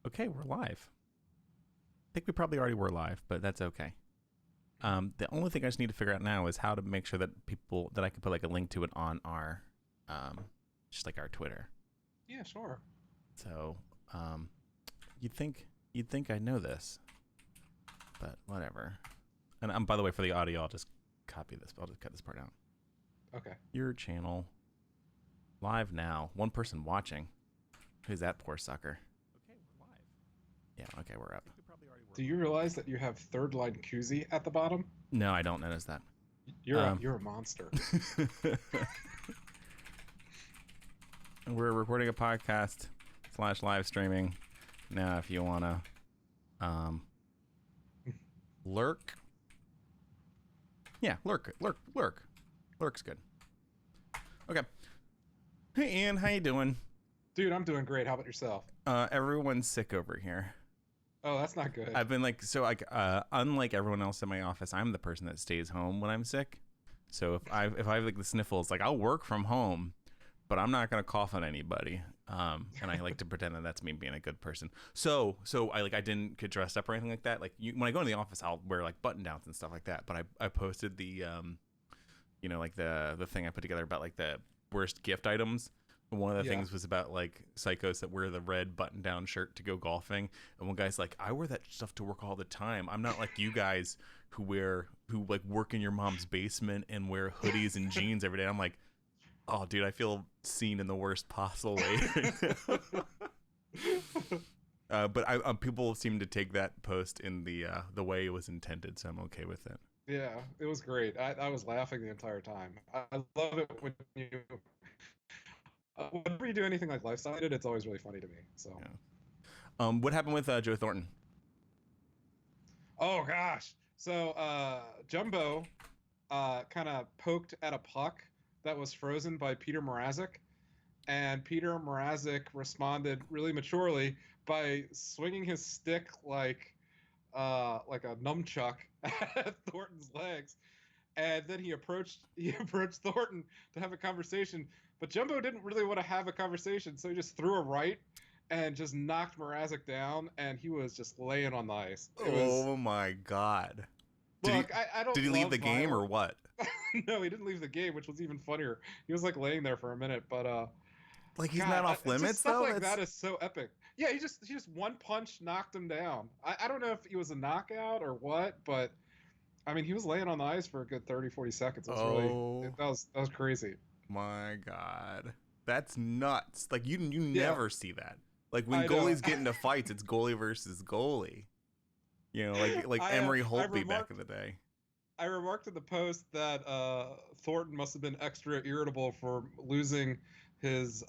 Okay, we're live. I think we probably already were live, but that's okay. The only thing I just need to figure out now is how to make sure that I can put like a link to it on our, just like our Twitter. Yeah, sure. So, you'd think I know this, but whatever. And by the way, for the audio, I'll just copy this. I'll just cut this part out. Okay. Your channel, live now. One person watching. Who's that poor sucker? Okay, we're live. Yeah, okay, we're up. Do you realize that you have third line koozie at the bottom? No, I don't notice that. You're a monster. We're recording a podcast / live streaming. Now, if you want to lurk. Yeah, lurk. Lurk's good. Okay. Hey, Ian, how you doing? Dude, I'm doing great. How about yourself? Everyone's sick over here. Oh, that's not good. I've been unlike everyone else in my office, I'm the person that stays home when I'm sick. So if I have like the sniffles, like I'll work from home, but I'm not gonna cough on anybody. And I like to pretend that that's me being a good person. So I didn't get dressed up or anything like that. Like when I go into the office, I'll wear like button downs and stuff like that. But I posted the the thing I put together about like the worst gift items. One of the things was about like psychos that wear the red button down shirt to go golfing. And one guy's like, I wear that stuff to work all the time. I'm not like you guys who like work in your mom's basement and wear hoodies and jeans every day. I'm like, oh dude, I feel seen in the worst possible way. But people seem to take that post in the way it was intended. So I'm okay with it. Yeah, it was great. I was laughing the entire time. I love it when you... whenever you do anything like life-sided, it's always really funny to me. So, yeah. What happened with Joe Thornton? Oh gosh, so Jumbo kind of poked at a puck that was frozen by Peter Mrazek, and Peter Mrazek responded really maturely by swinging his stick like a nunchuck at Thornton's legs. And then he approached Thornton to have a conversation, but Jumbo didn't really want to have a conversation, so he just threw a right and just knocked Mrazek down, and he was just laying on the ice. Oh my god! I don't. Did he leave the game or what? No, he didn't leave the game, which was even funnier. He was like laying there for a minute, but like he's not off limits stuff though. Like that is so epic. Yeah, he just one punch knocked him down. I don't know if he was a knockout or what, but. I mean, he was laying on the ice for a good 30, 40 seconds. It was that was crazy. My God. That's nuts. Like, you never see that. Like, when goalies get into fights, it's goalie versus goalie. You know, like Emery Holtby back in the day. I remarked in the post that Thornton must have been extra irritable for losing his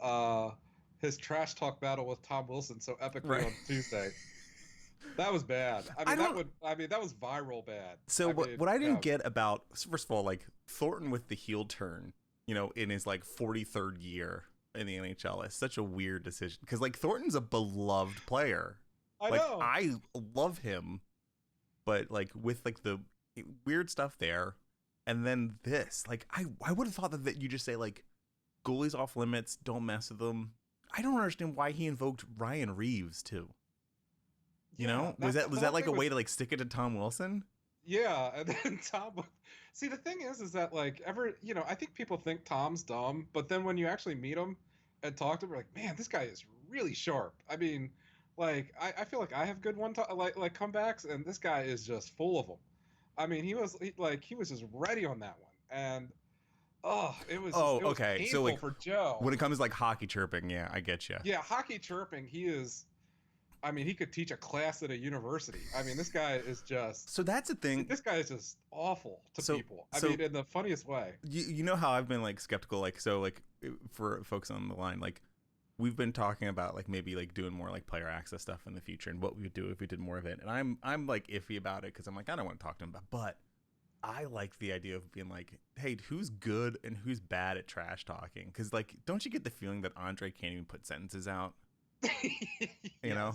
trash talk battle with Tom Wilson so epically on Tuesday. That was bad. I mean, that was viral bad. So what I didn't get about, first of all, like Thornton with the heel turn, you know, in his like 43rd year in the NHL is such a weird decision because like Thornton's a beloved player. I know. I love him, but like with like the weird stuff there, and then this, like I would have thought that you just say like goalies off limits, don't mess with them. I don't understand why he invoked Ryan Reeves too. You know, was that like a way to like stick it to Tom Wilson? Yeah, and then Tom. See, the thing is that like I think people think Tom's dumb, but then when you actually meet him and talk to him, you're like, man, this guy is really sharp. I mean, like I feel like I have good like comebacks, and this guy is just full of them. I mean, he was just ready on that one, and it was okay. painful So like for Joe when it comes to like hockey chirping, yeah, I get you. Yeah, hockey chirping, he is. I mean, he could teach a class at a university. I mean, this guy is just... So that's the thing. This guy is just awful to people. I mean, in the funniest way. You know how I've been, like, skeptical, like, so, like, for folks on the line, like, we've been talking about, like, maybe, like, doing more, like, player access stuff in the future and what we would do if we did more of it. And I'm like, iffy about it because I'm like, I don't want to talk to him about it. But I like the idea of being like, hey, who's good and who's bad at trash talking? Because, like, don't you get the feeling that Andre can't even put sentences out? You know,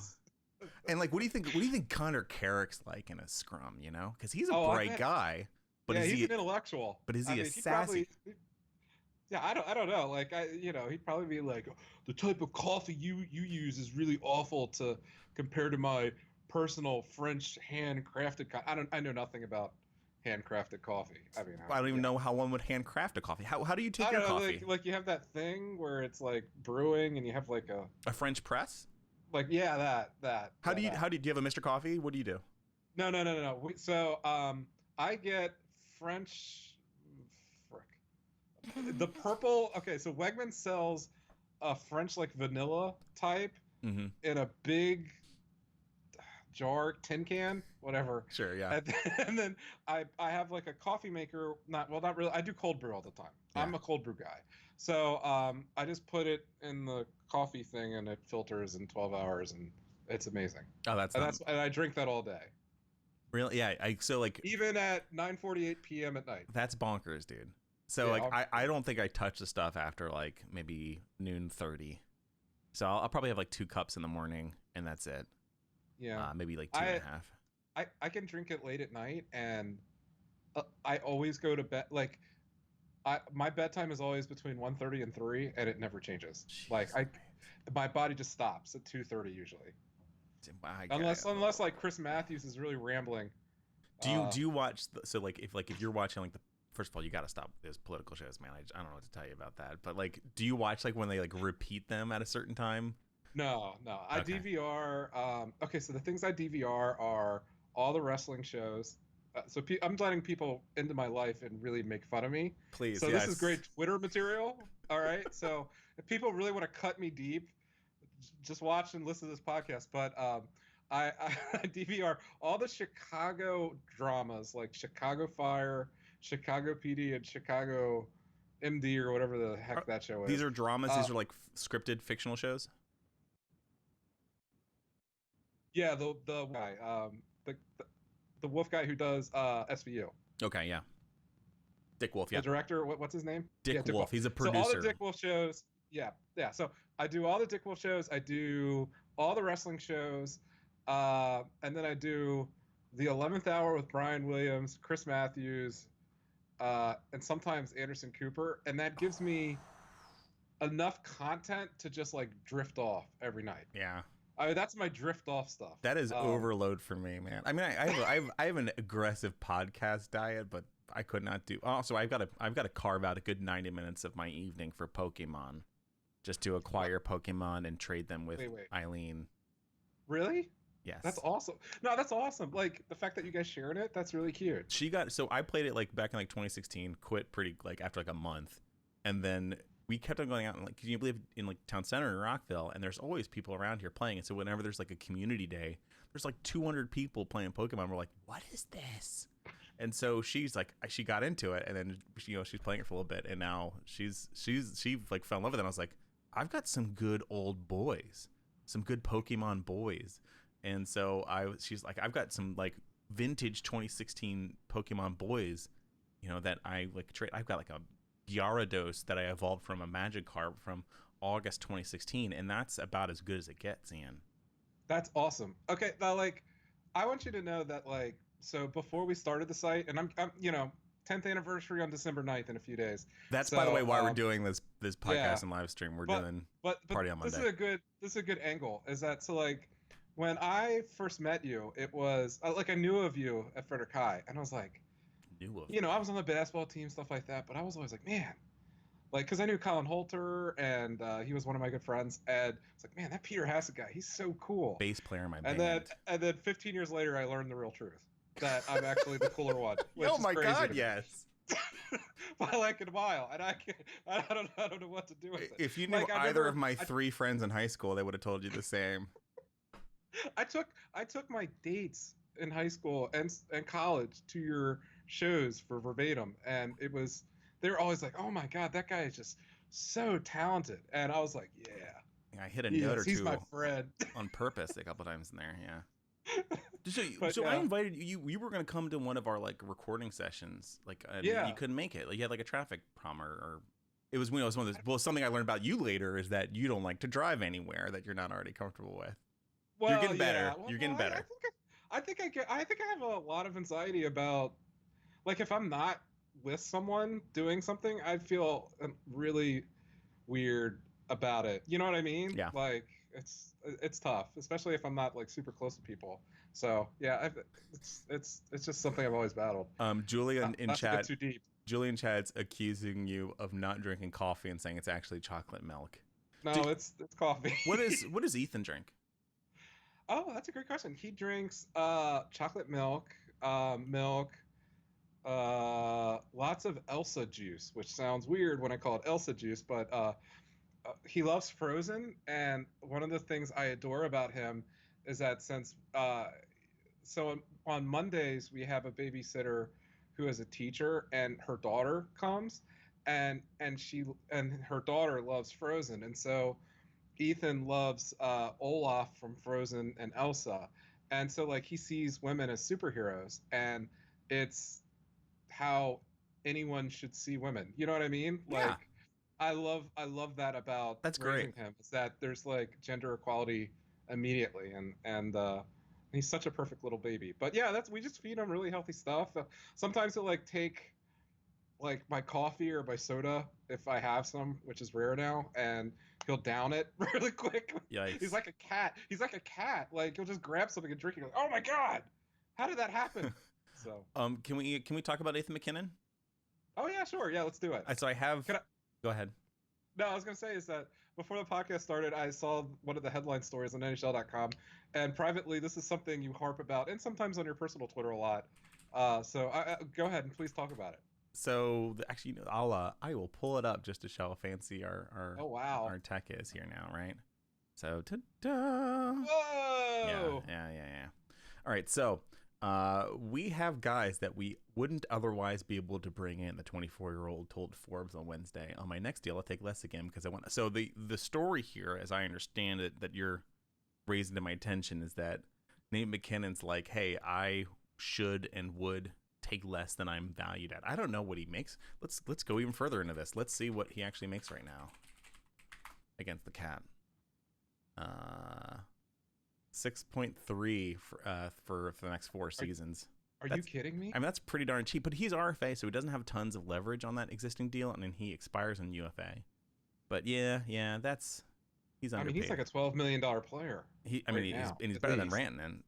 and like, what do you think Connor Carrick's like in a scrum? You know, because he's a bright guy, but he's an intellectual. But is he a sassy? Yeah, I don't know. Like he'd probably be like, the type of coffee you use is really awful to compare to my personal French handcrafted. I know nothing about handcrafted coffee. I mean, I don't even know how one would handcraft a coffee. How do you take I your don't know. coffee? Like you have that thing where it's like brewing, and you have like A French press? yeah, that How yeah, do you that. do you have a Mr. Coffee? What do you do? No. So I get French. Frick. The purple. Okay, so Wegman sells a French like vanilla type Mm-hmm. in a big jar, tin can, whatever. Sure, yeah. And then I have like a coffee maker. Not really. I do cold brew all the time. Yeah. I'm a cold brew guy. So I just put it in the coffee thing, and it filters in 12 hours, and it's amazing. Oh, that's And I drink that all day. really, yeah. So like Even at 9:48 p.m. at night. that's bonkers, dude. So Yeah, like I don't think I touch the stuff after like maybe noon 30. So I'll probably have like 2 cups in the morning, and that's it. Yeah. Maybe like 2.5. I can drink it late at night, and I always go to bed like my bedtime is always between 1:30 and 3, and it never changes. Jeez, Like my body just stops at 2:30 usually. Unless like Chris Matthews is really rambling. Do you watch so like if you're watching like the first of all, you got to stop those political shows, man. I don't know what to tell you about that. But like, do you watch like when they like repeat them at a certain time? No. I Okay. DVR. Okay, so the things I DVR are all the wrestling shows. I'm letting people into my life and really make fun of me. Please. So yes. this is great Twitter material. All right. So if people really want to cut me deep, just watch and listen to this podcast. But I DVR all the Chicago dramas, like Chicago Fire, Chicago PD, and Chicago MD, or whatever the heck that show is. These are dramas. These are like scripted fictional shows. Yeah, the guy, the Wolf guy who does SVU. Okay, yeah. Dick Wolf, yeah. The director, what's his name? Dick Wolf. He's a producer. So all the Dick Wolf shows, yeah. So I do all the Dick Wolf shows. I do all the wrestling shows, and then I do the 11th Hour with Brian Williams, Chris Matthews, and sometimes Anderson Cooper, and that gives me enough content to just like drift off every night. Yeah. I mean, that's my drift off stuff. That is overload for me, man. I mean, I have an aggressive podcast diet, but I could not do. Also, I've got to carve out a good 90 minutes of my evening for Pokemon, just to acquire Pokemon and trade them with Eileen. Really? Yes. That's awesome. No, that's awesome. Like the fact that you guys shared it, that's really cute. So I played it like back in like 2016, quit pretty like after like a month, and then we kept on going out and like, cause you live in like town center in Rockville, and there's always people around here playing. And so whenever there's like a community day, there's like 200 people playing Pokemon. We're like, what is this? And so she got into it, and then she's playing it for a little bit, and now she like fell in love with it. And I was like, I've got some good old boys, some good Pokemon boys. And so she's like, I've got some like vintage 2016 Pokemon boys, that I like trade. I've got like a Gyarados that I evolved from a Magikarp from August 2016, and that's about as good as it gets, Ian. That's awesome. Okay, now like, I want you to know that like, so before we started the site, and I'm 10th anniversary on December 9th in a few days. That's by the way why we're doing this podcast and live stream. We're doing party on Monday. This is a good angle. Is that so like, when I first met you, it was like I knew of you at Frederick High, and I was like, I was on the basketball team, stuff like that, but I was always like, man, like, because I knew Colin Holter, and he was one of my good friends, and it's like, man, that Peter Hassett guy, he's so cool. Bass player in my band. And then 15 years later, I learned the real truth, that I'm actually the cooler one. Oh my God, yes. By like a mile, and I don't know what to do with it. If you knew either of my 3 friends in high school, they would have told you the same. I took my dates in high school and college to your shows for verbatim, and they were always like, oh my God, that guy is just so talented, and I was like, yeah, I hit a note or two. He's my friend. On purpose a couple times in there. So I invited you. You were going to come to one of our like recording sessions, like you couldn't make it. Like you had like a traffic problem, or it was one of those. Well, something I learned about you later is that you don't like to drive anywhere that you're not already comfortable with. Well, you're getting better. Yeah. Well, you're getting better. I think I have a lot of anxiety about, like, if I'm not with someone doing something, I feel really weird about it. You know what I mean? Yeah. Like it's tough, especially if I'm not like super close to people. So yeah, it's just something I've always battled. Julian in Not to get chat, too deep. Julian Chad's accusing you of not drinking coffee and saying it's actually chocolate milk. No, it's coffee. What does Ethan drink? Oh, that's a great question. He drinks chocolate milk, milk, lots of Elsa juice, which sounds weird when I call it Elsa juice, but he loves Frozen, and one of the things I adore about him is that since so on Mondays we have a babysitter who is a teacher, and her daughter comes, and her daughter loves Frozen, and so Ethan loves Olaf from Frozen and Elsa, and so like he sees women as superheroes, and it's how anyone should see women. You know what I mean? Yeah. Like I love that about That's raising great. him, is that there's like gender equality immediately, and he's such a perfect little baby. But yeah, that's we just feed him really healthy stuff. Sometimes he'll like take like my coffee or my soda if I have some, which is rare now, and he'll down it really quick. Yikes. He's like a cat. He's like a cat. Like he'll just grab something and drink it. Like, oh my god, how did that happen? So can we talk about Nathan McKinnon? oh yeah, sure, yeah, let's do it. So I have. Go ahead. No, I was gonna say is that before the podcast started, I saw one of the headline stories on NHL.com, and privately, this is something you harp about, and sometimes on your personal Twitter a lot. So go ahead and please talk about it. So actually, I will pull it up just to show how fancy our Oh wow, our tech is here now, right? So ta-da! Whoa! Yeah. All right, so we have guys that we wouldn't otherwise be able to bring in. The 24-year-old told Forbes on Wednesday, on my next deal, I'll take less again because I want. So the story here, as I understand it, that you're raising to my attention is that Nate McKinnon's like, hey, I should and would take less than I'm valued at. I don't know what he makes. Let's go even further into this. Let's see what he actually makes right now against the Cat. 6.3 for the next 4 seasons. Are you kidding me? I mean, that's pretty darn cheap. But he's RFA, so he doesn't have tons of leverage on that existing deal, and then he expires in UFA. But yeah, he's underpaid. I mean, he's like a $12 million player. He's better than Rantanen.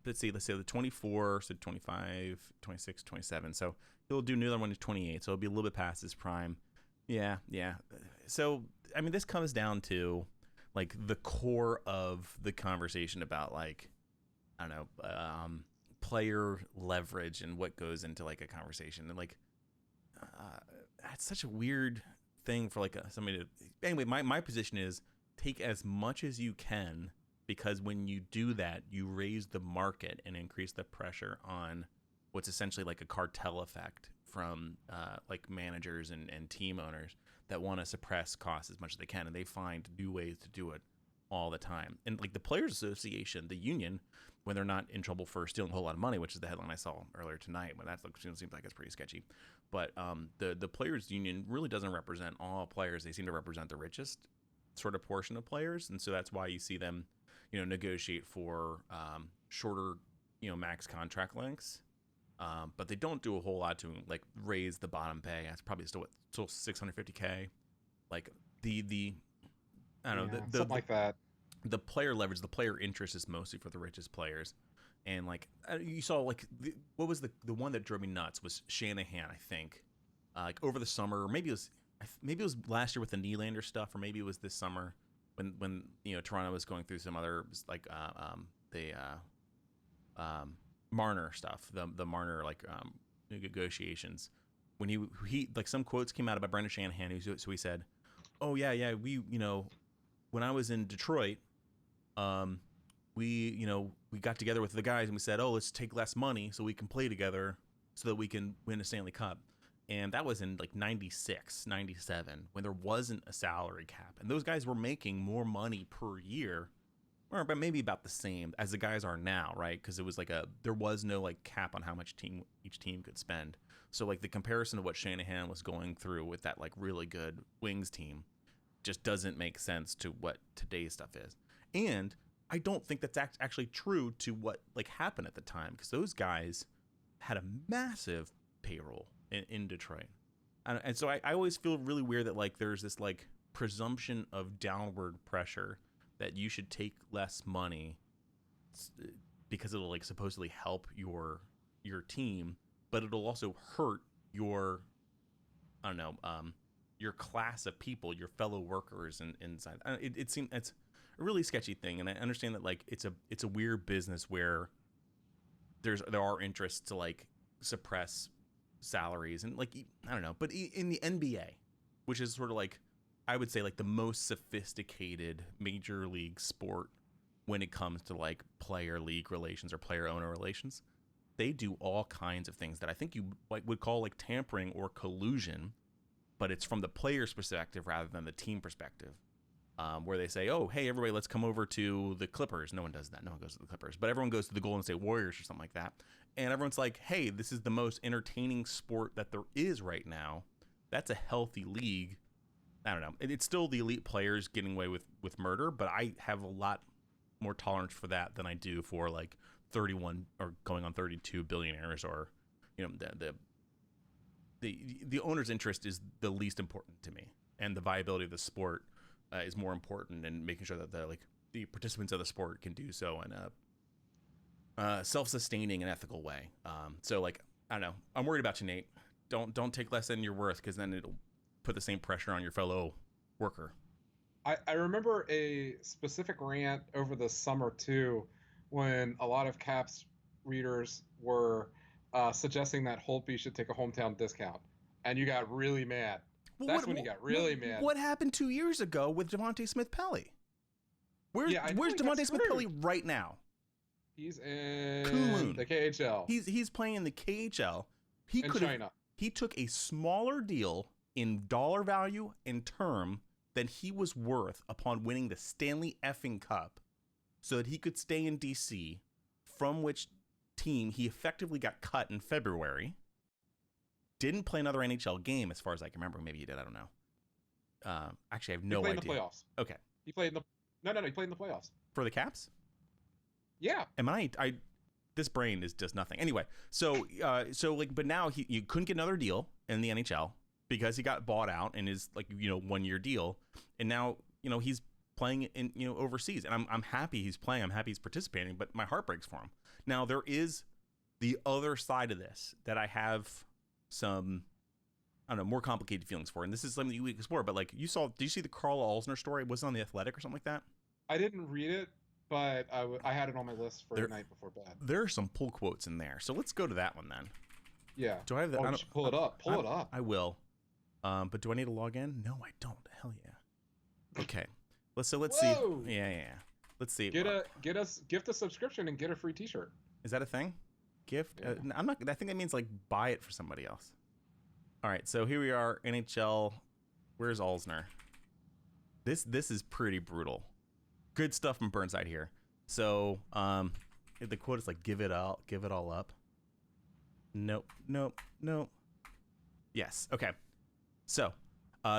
Let's see the 24, so 25, 26, 27. So he'll do another one in 28, so it'll be a little bit past his prime. Yeah. So, I mean, this comes down to, like, the core of the conversation about, like, I don't know, player leverage and what goes into, like, a conversation. And, like, that's such a weird thing for, like, somebody to... Anyway, my position is take as much as you can, because when you do that, you raise the market and increase the pressure on what's essentially like a cartel effect from like managers and team owners that want to suppress costs as much as they can, and they find new ways to do it all the time. And like the Players Association, the union, when they're not in trouble for stealing a whole lot of money, which is the headline I saw earlier tonight, but that seems like it's pretty sketchy. But the Players Union really doesn't represent all players. They seem to represent the richest sort of portion of players, and so that's why you see them, negotiate for shorter, max contract lengths. But they don't do a whole lot to like raise the bottom pay. That's probably still $650K. Like the I don't know, something like that. The player leverage, the player interest is mostly for the richest players. And like you saw, like what was the one that drove me nuts was Shanahan, I think. Like over the summer, or maybe it was last year with the Nylander stuff, or maybe it was this summer when Toronto was going through some other like Marner stuff, the Marner like negotiations. When he like some quotes came out about Brendan Shanahan, so he said, "Oh yeah, we when I was in Detroit, we got together with the guys and we said, oh, let's take less money so we can play together so that we can win a Stanley Cup." And that was in like 96, 97, when there wasn't a salary cap. And those guys were making more money per year, or maybe about the same as the guys are now, right? Because it was like there was no like cap on how much each team could spend. So like the comparison of what Shanahan was going through with that like really good Wings team just doesn't make sense to what today's stuff is. And I don't think that's actually true to what like happened at the time, because those guys had a massive payroll in Detroit. And so I always feel really weird that like there's this like presumption of downward pressure that you should take less money because it'll like supposedly help your team, but it'll also hurt your, I don't know, your class of people, your fellow workers inside. It seems it's a really sketchy thing, and I understand that like it's a weird business where there are interests to like suppress salaries and like I don't know, but in the NBA, which is sort of like I would say like the most sophisticated major league sport when it comes to like player league relations or player owner relations, they do all kinds of things that I think you like would call like tampering or collusion, but it's from the player's perspective rather than the team perspective. Where they say, oh, hey, everybody, let's come over to the Clippers. No one does that. No one goes to the Clippers. But everyone goes to the Golden State Warriors or something like that. And everyone's like, hey, this is the most entertaining sport that there is right now. That's a healthy league. I don't know. It's still the elite players getting away with murder, but I have a lot more tolerance for that than I do for like 31 or going on 32 billionaires or, you know, the owner's interest is the least important to me. And the viability of the sport is more important, and making sure that the participants of the sport can do so in a self-sustaining and ethical way. So like I don't know, I'm worried about you, Nate. Don't take less than you're worth, because then it'll put the same pressure on your fellow worker. I remember a specific rant over the summer too, when a lot of Caps readers were suggesting that Holtby should take a hometown discount, and you got really mad. That's when you got really mad. What happened 2 years ago with Devontae Smith-Pelly? Where's Devontae Smith-Pelly right now? He's in Kunlun. The KHL. He's playing in the KHL. In China. He took a smaller deal in dollar value and term than he was worth upon winning the Stanley effing Cup, so that he could stay in DC, from which team he effectively got cut in February. Didn't play another NHL game, as far as I can remember. Maybe he did. I don't know. Actually, I have no idea. He played in the playoffs. Okay. He played in the no. He played in the playoffs for the Caps. Yeah. Am I? This brain is just nothing. Anyway, so but now you couldn't get another deal in the NHL because he got bought out in his 1 year deal, and now he's playing in overseas, and I'm happy he's playing. I'm happy he's participating, but my heart breaks for him. Now there is the other side of this that I have some, I don't know, more complicated feelings for, and this is something that you explore. But like did you see the Carl Alsner story? Was it on The Athletic or something like that? I didn't read it, but I had it on my list for the night before bed. There are some pull quotes in there, so let's go to that one then. Yeah. Do I have that? Oh, pull it up. Pull it up. I will. But do I need to log in? No, I don't. Hell yeah. Okay. Let's see. Yeah. Let's see. Gift a subscription and get a free T-shirt. Is that a thing? Gift? Yeah. I'm not. I think that means like buy it for somebody else. All right. So here we are. NHL. Where's Alsner? This is pretty brutal. Good stuff from Burnside here. So the quote is like give it all up. Nope. Yes. Okay. So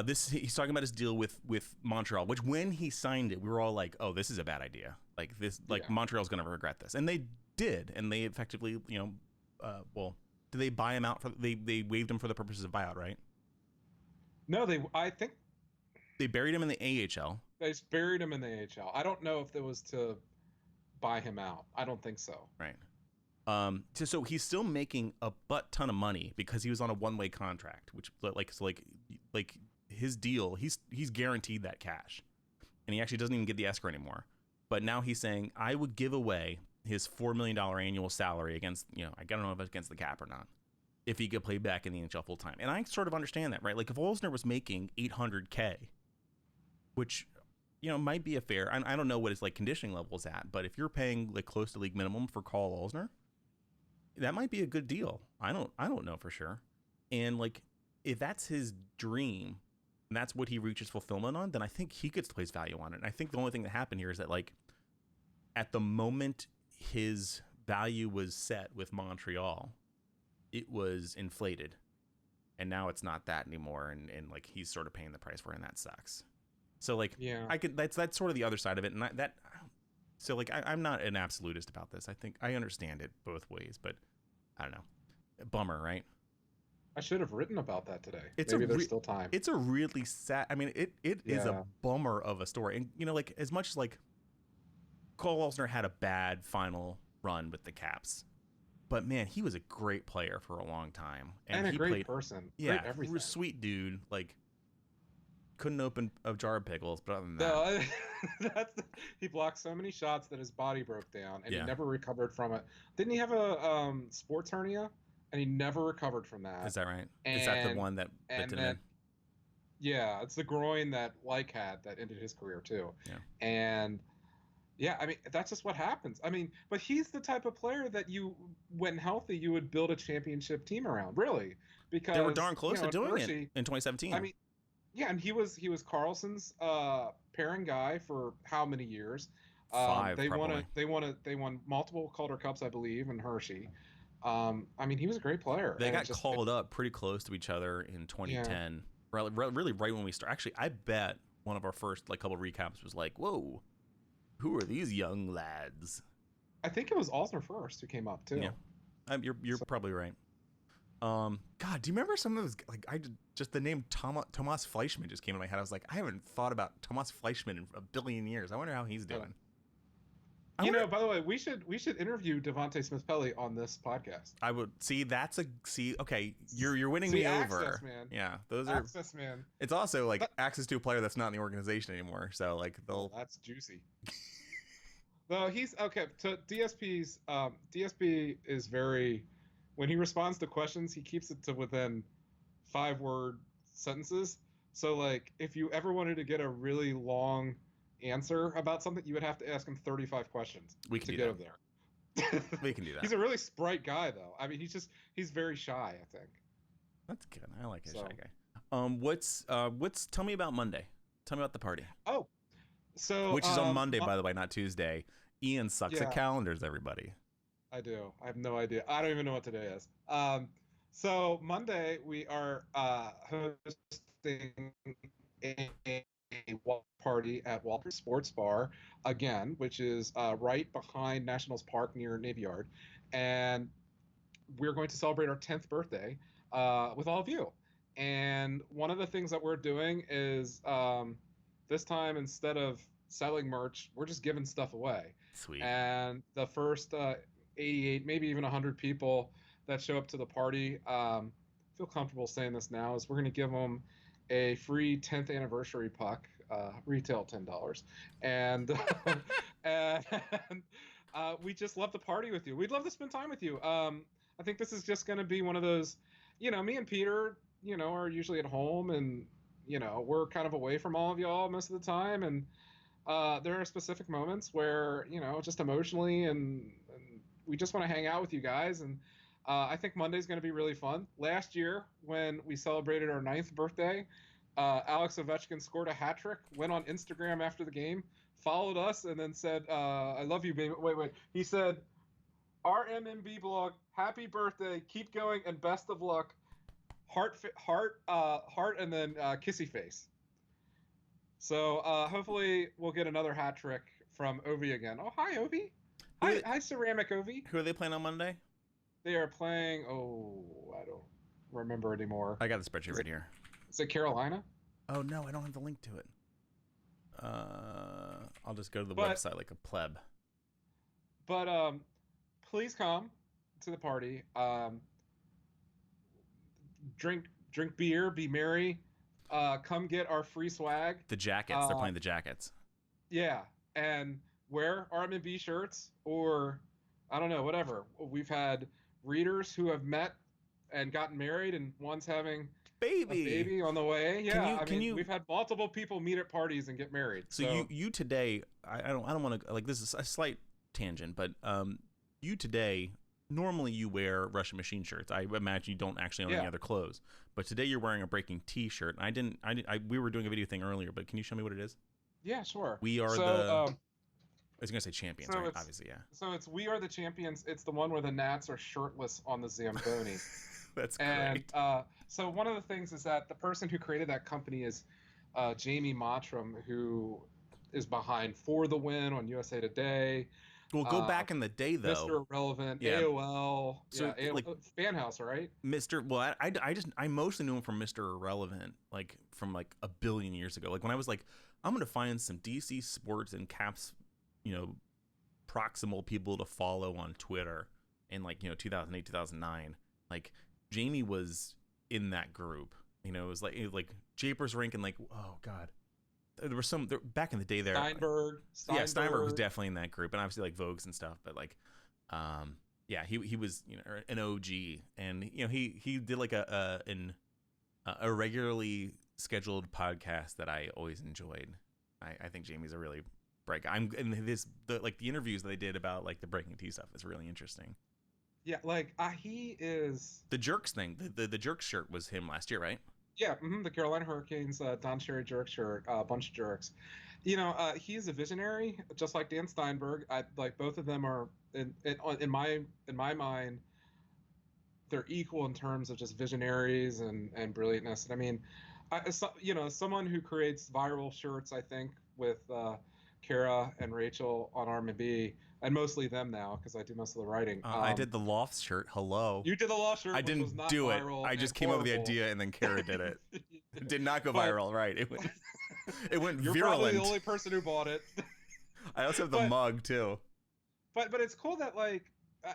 he's talking about his deal with Montreal, which when he signed it, we were all like, oh, this is a bad idea. Like this, Montreal's gonna regret this, and they did, and they effectively, did they buy him out for? They waived him for the purposes of buyout, right? No, I think they buried him in the AHL. They buried him in the AHL. I don't know if it was to buy him out. I don't think so. Right. So he's still making a butt ton of money because he was on a one-way contract, which like his deal, he's guaranteed that cash, and he actually doesn't even get the escrow anymore. But now he's saying, I would give away his $4 million annual salary against, I don't know if it's against the cap or not, if he could play back in the NHL full time. And I sort of understand that, right? Like if Olsner was making $800K, which, might be a fair, I don't know what his like conditioning level is at, but if you're paying like close to league minimum for Carl Alsner, that might be a good deal. I don't know for sure. And like, if that's his dream and that's what he reaches fulfillment on, then I think he gets to place value on it. And I think the only thing that happened here is that like at the moment his value was set with Montreal, it was inflated, and now it's not that anymore. And like, he's sort of paying the price for it, and that sucks. So like, yeah, that's sort of the other side of it. And so like, I'm not an absolutist about this. I think I understand it both ways, but I don't know. Bummer, right? I should have written about that today. It's Maybe there's still time. It's a really sad. I mean, it is a Yeah. bummer of a story, and like as much as like Cole Walsner had a bad final run with the Caps, but man, he was a great player for a long time, And a he great played. person. Yeah, Great everything. sweet dude. Like couldn't open a jar of pickles, but other than that, No, he blocked so many shots that his body broke down, and Yeah. he never recovered from it. Didn't he have a sports hernia? And he never recovered from that. is that right? Is that the And one that and did then it? yeah, it's the groin that had that ended his career too. Yeah. And yeah, I mean that's just what happens. I mean, but he's the type of player that you, when healthy, you would build a championship team around, really, because They were darn close to doing it Hershey, in 2017. I mean, yeah, and he was Carlson's pairing guy for how many years? 5 They probably. won multiple Calder Cups, I believe, in Hershey. I mean, he was a great player. They and got called up pretty close to each other in 2010. Really right when we started. Actually, I bet one of our first like couple recaps was like, "Whoa, who are these young lads?" I think it was Alsner first who came up too. Yeah. You're probably right. God, do you remember some of those? Like, just the name Tomas Fleischmann just came in my head. I was like, I haven't thought about Tomas Fleischmann in a billion years. I wonder how he's doing. By the way, we should interview Devontae Smith-Pelly on this podcast. I would see. Okay, you're winning me over. Access, man. Yeah, those are Access, man. It's also like access to a player that's not in the organization anymore. So like that's juicy. Well, he's okay. To DSP's DSP is very, when he responds to questions, he keeps it to within 5-word sentences. So like, if you ever wanted to get a really long answer about something, you would have to ask him 35 questions We can to do get that. him there. We can do that. He's a really sprite guy, though. I mean, he's very shy, I think. That's good. I like a shy guy. Tell me about Monday. Tell me about the party. Oh, so which is on Monday, by the way, not Tuesday. Ian sucks at calendars, everybody. I do. I have no idea. I don't even know what today is. So Monday we are hosting a party at Walker's Sports Bar again, which is right behind Nationals Park near Navy Yard, and we're going to celebrate our 10th birthday with all of you. And one of the things that we're doing is this time, instead of selling merch, we're just giving stuff away. Sweet. And the first 88, maybe even 100 people that show up to the party, feel comfortable saying this now, is we're going to give them a free 10th anniversary puck, retail $10, and we just love to party with you. We'd love to spend time with you. I think this is just going to be one of those, me and Peter, are usually at home, and we're kind of away from all of y'all most of the time, and there are specific moments where just emotionally and we just want to hang out with you guys, and I think Monday's going to be really fun. Last year, when we celebrated our 9th birthday, Alex Ovechkin scored a hat trick, went on Instagram after the game, followed us, and then said, I love you, baby. Wait. He said, RMMB blog, happy birthday, keep going, and best of luck. Heart, and then kissy face. So hopefully we'll get another hat trick from Ovi again. Oh, hi, Ovi. Hi, Ceramic Ovi. Who are they playing on Monday? They are playing, I don't remember anymore. I got the spreadsheet right here. Is it Carolina? Oh, no, I don't have the link to it. I'll just go to the website like a pleb. But please come to the party. Drink beer, be merry. Come get our free swag. The jackets. They're playing the jackets. Yeah, and wear RMB shirts, or I don't know, whatever. We've had readers who have met and gotten married, and one's having a baby on the way. Yeah, we've had multiple people meet at parties and get married. So you today, I don't want to, like, this is a slight tangent, but you today, normally you wear Russian Machine shirts. I imagine you don't actually own any other clothes, but today you're wearing a Breaking T-shirt. We were doing a video thing earlier, but can you show me what it is? Yeah, sure. We are I was going to say champions, right? Obviously, yeah. So it's We Are the Champions. It's the one where the Nats are shirtless on the Zamboni. That's great. And so one of the things is that the person who created that company is Jamie Mottram, who is behind For the Win on USA Today. Well, go back in the day though. Mr. Irrelevant, Yeah. AOL, So, yeah, like, Fan House, right? Mr. Well, I mostly knew him from Mr. Irrelevant, like from like a billion years ago. Like when I was like, I'm gonna find some DC sports and Caps, you know, proximal people to follow on Twitter in like 2008 2009. Like Jamie was in that group. You know, it was like Japers Rink and like, oh god, there were some back in the day there. Steinberg. Yeah, Steinberg was definitely in that group, and obviously like Vogues and stuff. But like, yeah, he was an OG, and he did like a regularly scheduled podcast that I always enjoyed. I think Jamie's a really bright guy. And the interviews that they did about like the breaking tea stuff is really interesting. Yeah, like he is the Jerks thing. The Jerks shirt was him last year, right? Yeah, the Carolina Hurricanes, Don Cherry Jerk shirt, a bunch of jerks. He's a visionary, just like Dan Steinberg. Like both of them are in my mind, they're equal in terms of just visionaries and brilliantness. And I mean, someone who creates viral shirts, I think with Kara and Rachel on R&B, and mostly them now because I do most of the writing. I did the Loft shirt. Hello. You did the Loft shirt. I didn't was not do it. I just came up with the horrible. idea, and then Kara did it. It did not go viral, right? It went You're virulent. probably the only person who bought it. I also have the mug too. But it's cool that like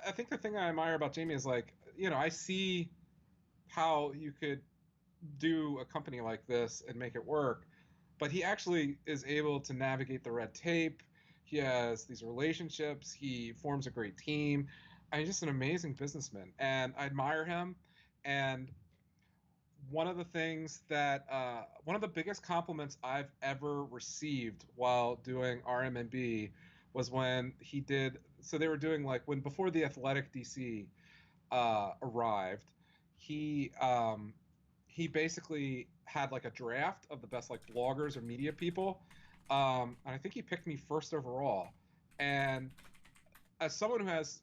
I think the thing I admire about Jamie is like I see how you could do a company like this and make it work, but he actually is able to navigate the red tape. He has these relationships. He forms a great team. And he's just an amazing businessman, and I admire him. And one of the things that one of the biggest compliments I've ever received while doing RMNB was when he did. So they were doing like before the Athletic DC arrived, he basically had like a draft of the best like bloggers or media people. And I think he picked me first overall. And as someone who has,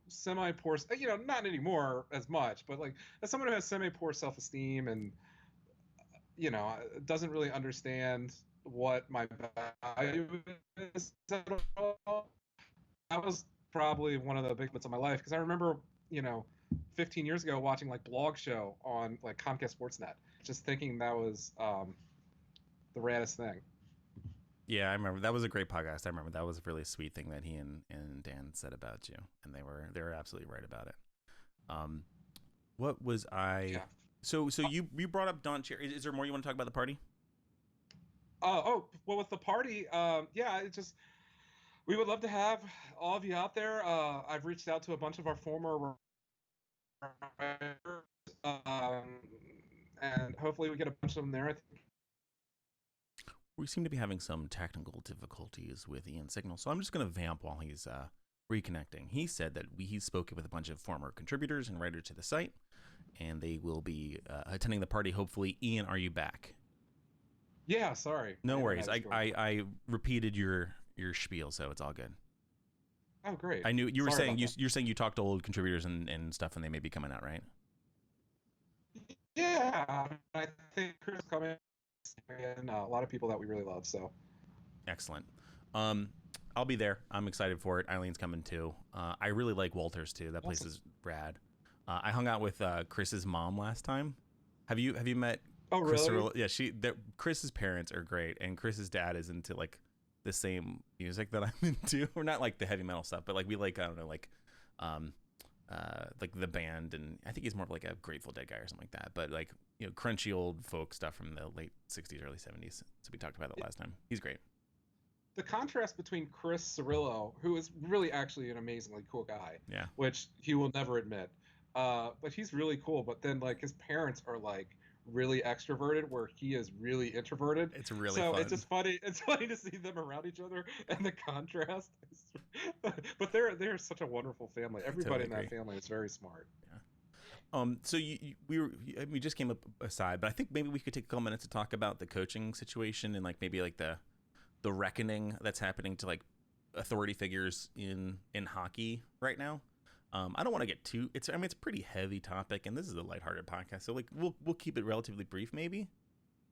semi-poor, not anymore as much, but like as someone who has semi-poor self-esteem and, doesn't really understand what my value is at all, that was probably one of the big bits of my life. Because I remember, 15 years ago watching like Blog Show on like Comcast Sportsnet, just thinking that was the raddest thing. Yeah, I remember that was a great podcast. I remember that was a really sweet thing that he and Dan said about you, and they were absolutely right about it. What was I? Yeah. So you brought up Don Cherry. Is there more you want to talk about the party? Well, with the party, yeah, it's just we would love to have all of you out there. I've reached out to a bunch of our former writers, and hopefully we get a bunch of them there. I think. We seem to be having some technical difficulties with Ian's signal, so I'm just going to vamp while he's reconnecting. He said that he's spoken with a bunch of former contributors and writers to the site, and they will be attending the party. Hopefully, Ian, are you back? Yeah, sorry. No worries. I repeated your spiel, so it's all good. Oh, great. I knew you were saying you're saying you talked to old contributors and stuff, and they may be coming out, right? Yeah, I think Chris is coming. And a lot of people that we really love. So excellent. I'll be there. I'm excited for it. Eileen's coming too. I really like Walters too. That place is rad. I hung out with Chris's mom last time. Have you met? Oh, Chris really? Yeah, Chris's parents are great, and Chris's dad is into like the same music that I'm into. We're not like the heavy metal stuff, but like we like, I don't know, like the band, and I think he's more of like a Grateful Dead guy or something like that. But like crunchy old folk stuff from the late '60s, early '70s. So we talked about that last time. He's great. The contrast between Chris Cirillo, who is really actually an amazingly cool guy, yeah, which he will never admit, but he's really cool. But then like his parents are like really extroverted, where he is really introverted. It's really so fun. It's just funny. It's funny to see them around each other and the contrast. But they're such a wonderful family. Everybody in that family is very smart. Yeah. So we just came up aside, but I think maybe we could take a couple minutes to talk about the coaching situation and like maybe like the reckoning that's happening to like authority figures in hockey right now. I don't want to get too. It's a pretty heavy topic, and this is a lighthearted podcast, so like we'll keep it relatively brief, maybe.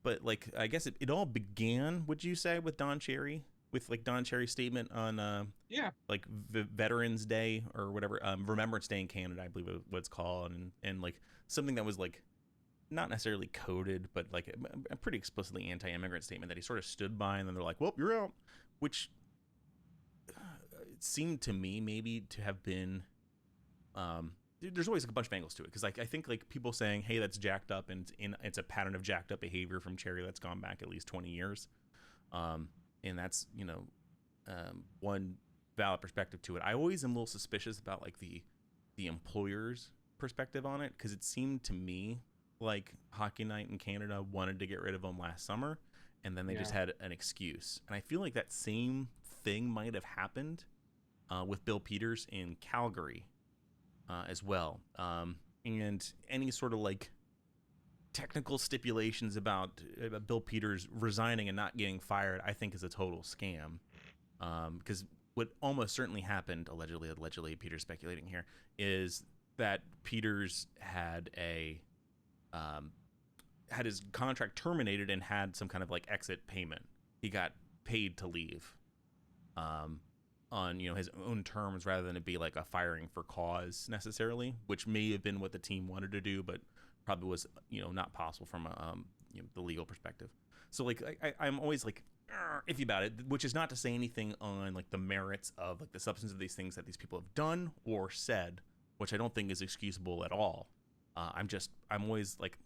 But like I guess it all began, would you say, with Don Cherry with like Don Cherry's statement on Yeah. like Veterans Day or whatever, Remembrance Day in Canada, I believe what it's called, and like something that was like not necessarily coded, but like a pretty explicitly anti-immigrant statement that he sort of stood by, and then they're like, "Well, you're out," which it seemed to me maybe to have been. There's always like a bunch of angles to it because like I think like people saying, "Hey, that's jacked up," and it's a pattern of jacked up behavior from Cherry that's gone back at least 20 years, and that's one valid perspective to it. I always am a little suspicious about like the employer's perspective on it because it seemed to me like Hockey Night in Canada wanted to get rid of him last summer, and then they just had an excuse. And I feel like that same thing might have happened with Bill Peters in Calgary as well. And any sort of like technical stipulations about Bill Peters resigning and not getting fired, I think is a total scam. Because what almost certainly happened, allegedly, Peters speculating here, is that Peters had had his contract terminated and had some kind of like exit payment. He got paid to leave on his own terms rather than it be like a firing for cause necessarily, which may have been what the team wanted to do, but probably was not possible from the legal perspective. So like I'm always like iffy about it, which is not to say anything on like the merits of like the substance of these things that these people have done or said, which I don't think is excusable at all. I'm always like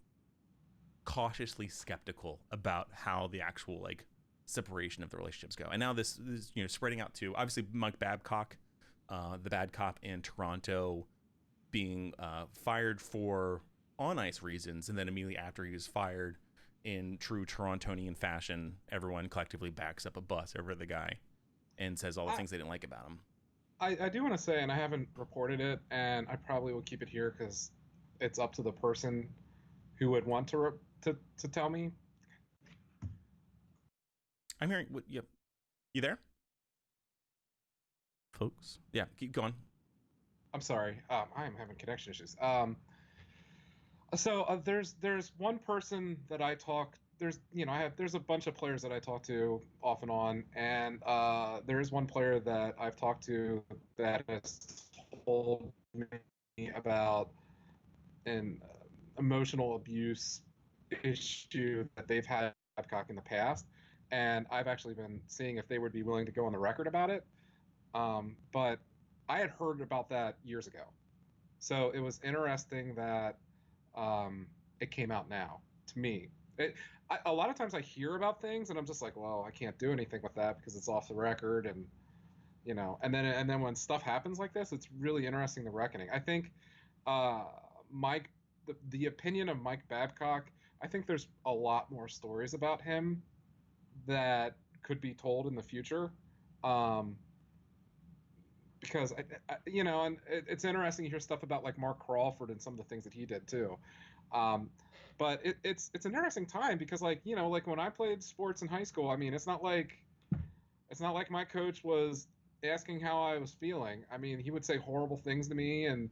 cautiously skeptical about how the actual like separation of the relationships go. And now this is spreading out to obviously Mike Babcock, the bad cop in Toronto, being fired for on ice reasons, and then immediately after he was fired, in true Torontonian fashion, everyone collectively backs up a bus over the guy and says all the things they didn't like about him. I do want to say, and I haven't reported it, and I probably will keep it here because it's up to the person who would want to tell me. I'm hearing. Yep. You there, folks? Yeah, keep going. I'm sorry. I am having connection issues. So there's one person that I talk. There's a bunch of players that I talk to off and on, and there is one player that I've talked to that has told me about an emotional abuse issue that they've had at Babcock in the past, and I've actually been seeing if they would be willing to go on the record about it. But I had heard about that years ago, so it was interesting that it came out now to me. A lot of times I hear about things and I'm just like, well, I can't do anything with that because it's off the record, and and then when stuff happens like this, it's really interesting, the reckoning. I think Mike, the opinion of Mike Babcock, I think there's a lot more stories about him that could be told in the future. Because and it's interesting to hear stuff about like Mark Crawford and some of the things that he did too. But it's an interesting time because like when I played sports in high school, I mean it's not like my coach was asking how I was feeling. I mean, he would say horrible things to me, and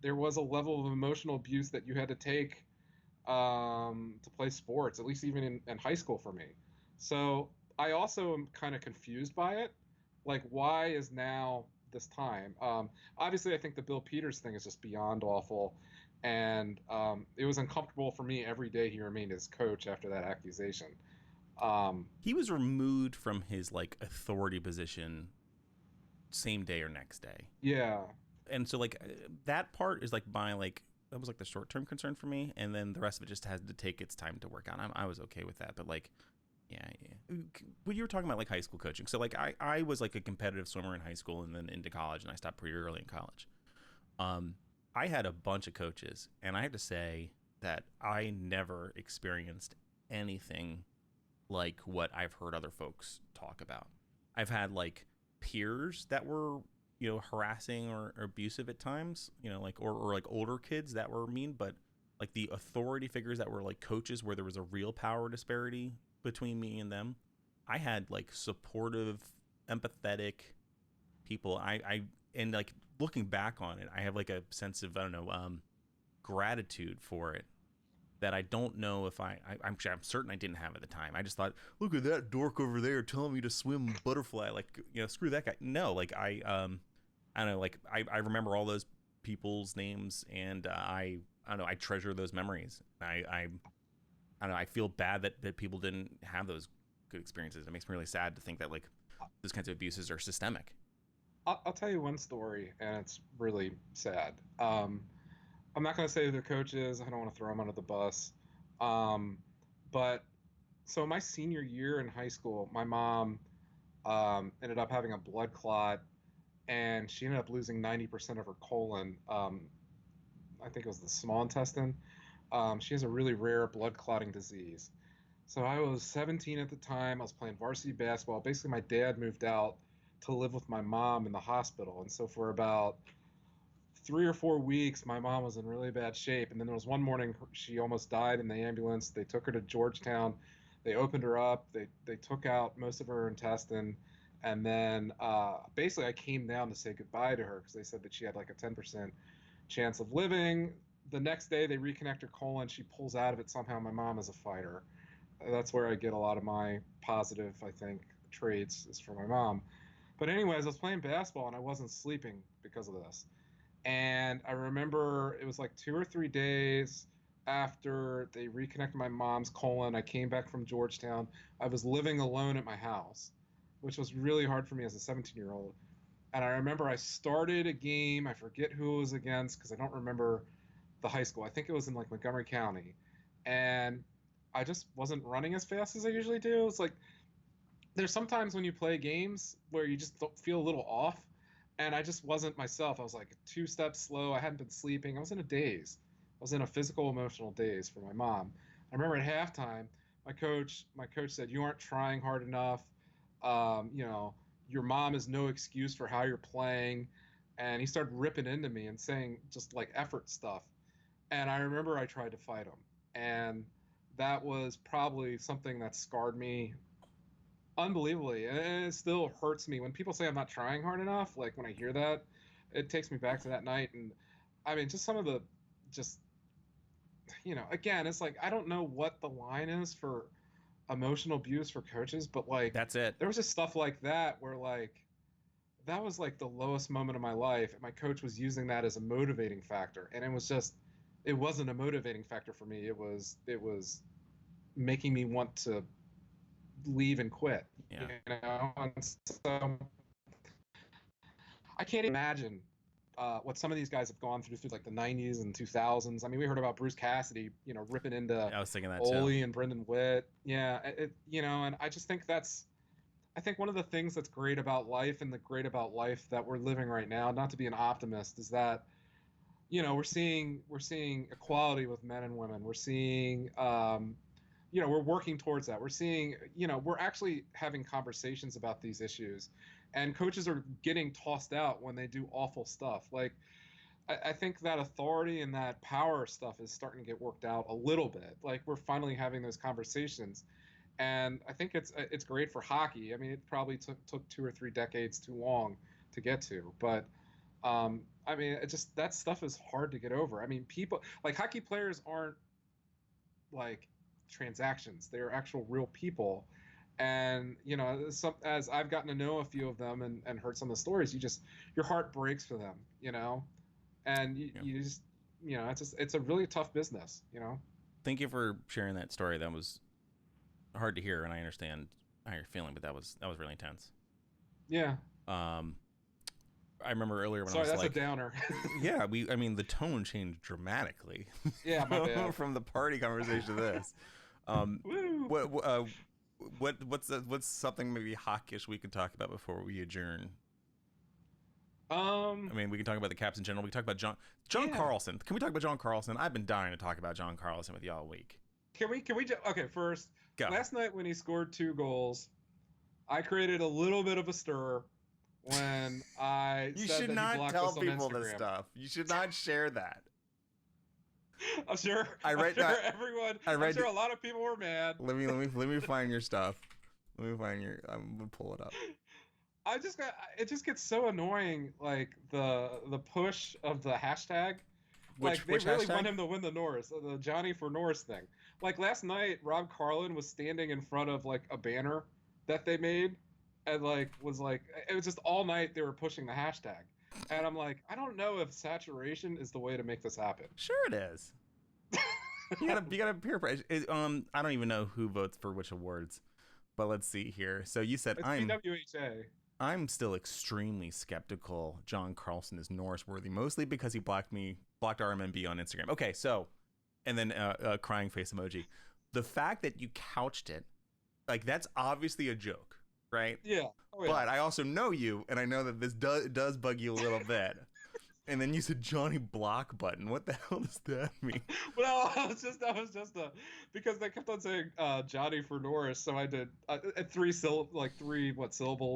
there was a level of emotional abuse that you had to take to play sports, at least even in high school for me. So I also am kind of confused by it. Like, why is now this time? Obviously, I think the Bill Peters thing is just beyond awful, and it was uncomfortable for me every day he remained as coach after that accusation. He was removed from his like authority position same day or next day. Yeah. And so like that part is like that was like the short-term concern for me, and then the rest of it just had to take its time to work out. I was okay with that, but like yeah. When you were talking about like high school coaching, so like I was like a competitive swimmer in high school and then into college, and I stopped pretty early in college. I had a bunch of coaches, and I have to say that I never experienced anything like what I've heard other folks talk about. I've had like peers that were harassing or abusive at times, like or like older kids that were mean, but like the authority figures that were like coaches where there was a real power disparity between me and them, I had like supportive, empathetic people. And like looking back on it, I have like a sense of, I don't know, gratitude for it. that I don't know if I'm certain I didn't have at the time. I just thought, look at that dork over there telling me to swim butterfly. Like, screw that guy. No, like I don't know. Like I remember all those people's names, and I don't know. I treasure those memories. I don't know. I feel bad that people didn't have those good experiences. It makes me really sad to think that like those kinds of abuses are systemic. I'll tell you one story, and it's really sad. I'm not going to say who the coach is. I don't want to throw him under the bus. But so my senior year in high school, my mom ended up having a blood clot, and she ended up losing 90% of her colon. I think it was the small intestine. She has a really rare blood clotting disease. So I was 17 at the time. I was playing varsity basketball. Basically, my dad moved out to live with my mom in the hospital. And so for about 3 or 4 weeks, my mom was in really bad shape. And then there was one morning she almost died in the ambulance. They took her to Georgetown. They opened her up. They took out most of her intestine. And then basically I came down to say goodbye to her because they said that she had like a 10% chance of living. The next day they reconnect her colon. She pulls out of it somehow. My mom is a fighter. That's where I get a lot of my positive, I think, traits is from my mom. But anyways, I was playing basketball and I wasn't sleeping because of this. And I remember it was like 2 or 3 days after they reconnected my mom's colon. I came back from Georgetown. I was living alone at my house, which was really hard for me as a 17-year-old. And I remember I started a game. I forget who it was against because I don't remember the high school. I think it was in like Montgomery County. And I just wasn't running as fast as I usually do. It's like there's sometimes when you play games where you just don't feel a little off. And I just wasn't myself. I was like 2 steps slow. I hadn't been sleeping. I was in a daze. I was in a physical, emotional daze for my mom. I remember at halftime, my coach said, "You aren't trying hard enough. Your mom is no excuse for how you're playing." And he started ripping into me and saying just like effort stuff. And I remember I tried to fight him. And that was probably something that scarred me unbelievably, and it still hurts me when people say I'm not trying hard enough. Like when I hear that, it takes me back to that night. And I mean, just some of the, just again, it's like I don't know what the line is for emotional abuse for coaches, but like That's it. there was just stuff like that where like that was like the lowest moment of my life, and my coach was using that as a motivating factor, and it wasn't a motivating factor for me. It was making me want to leave and quit. Yeah. And so I can't imagine what some of these guys have gone through like the 90s and 2000s. I mean, we heard about Bruce Cassidy, ripping into I was thinking that Ole too. and Brendan Witt. Yeah, and I just think I think one of the things that's great about life and the great about life that we're living right now, not to be an optimist, is that we're seeing equality with men and women. We're seeing we're working towards that. We're seeing, we're actually having conversations about these issues, and coaches are getting tossed out when they do awful stuff. Like, I think that authority and that power stuff is starting to get worked out a little bit. Like, we're finally having those conversations, and I think it's great for hockey. I mean, it probably took 2 or 3 decades too long to get to, but I mean, it just that stuff is hard to get over. I mean, people like hockey players aren't like transactions; they're actual real people. And as I've gotten to know a few of them and heard some of the stories, your heart breaks for them, and Yeah. you just it's a really tough business. Thank you for sharing that story. That was hard to hear, and I understand how you're feeling, but that was really intense. Yeah. I remember earlier when Sorry, I was that's like, a downer. yeah, I mean, the tone changed dramatically. Yeah, my bad. From the party conversation to this. Woo! What's something maybe hawkish we could talk about before we adjourn? Um, I mean, we can talk about the Caps in general. We can talk about John yeah. Carlson. Can we talk about John Carlson? I've been dying to talk about John Carlson with y'all all week. Can we just okay? First, Go. last night when he scored 2 goals, I created a little bit of a stir when I You said should that he not blocked tell us on people Instagram. this stuff. You should not share that. I'm sure. I I'm read sure that- everyone. I I'm read sure a lot of people were mad. Let me find your stuff. Let me find your. I'm gonna pull it up. It just gets so annoying, like the push of the hashtag, Which They really hashtag? want him to win the Norris, the Johnny for Norris thing. Like last night, Rob Carlin was standing in front of like a banner that they made, and like was like it was just all night they were pushing the hashtag, and I'm like, I don't know if saturation is the way to make this happen. Sure it is. You gotta peer pressure. I don't even know who votes for which awards, but let's see here. So you said It's PWHA. I'm still extremely skeptical John Carlson is Norris worthy, mostly because he blocked RMMB on Instagram. Okay, so, and then a crying face emoji. The fact that you couched it, like that's obviously a joke, right? Yeah. Oh, yeah. But I also know you, and I know that this does bug you a little bit. And then you said Johnny block button. What the hell does that mean? Well, that was just because they kept on saying Johnny for Norris, so I did three syllables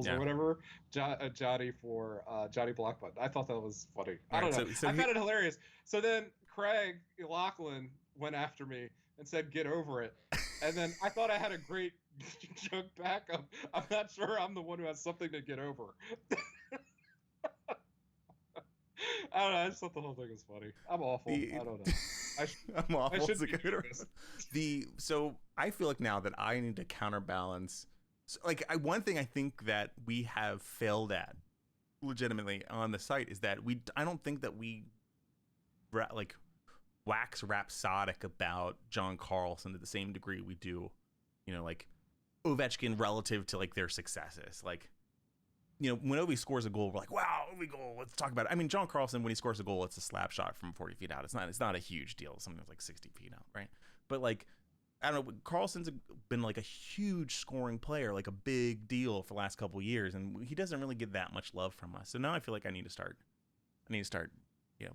Yeah. or whatever. Johnny for Johnny block button. I thought that was funny. I don't know. So I found it hilarious. So then Craig Lachlan went after me and said, "Get over it." And then I thought I had a great joke back. I'm not sure I'm the one who has something to get over. I don't know. I just thought the whole thing was funny. I'm awful. I don't know. I'm awful. I should So I feel like now that I need to counterbalance. So one thing I think that we have failed at, legitimately on the site, is that I don't think that we wax rhapsodic about John Carlson to the same degree we do, like Ovechkin relative to like their successes, like. When Ovi scores a goal, we're like, wow, Ovi goal, let's talk about it. I mean, John Carlson, when he scores a goal, it's a slap shot from 40 feet out. It's not a huge deal. Something that's like 60 feet out, right? But like, I don't know, Carlson's been like a huge scoring player, like a big deal for the last couple of years, and he doesn't really get that much love from us. So now I feel like I need to start,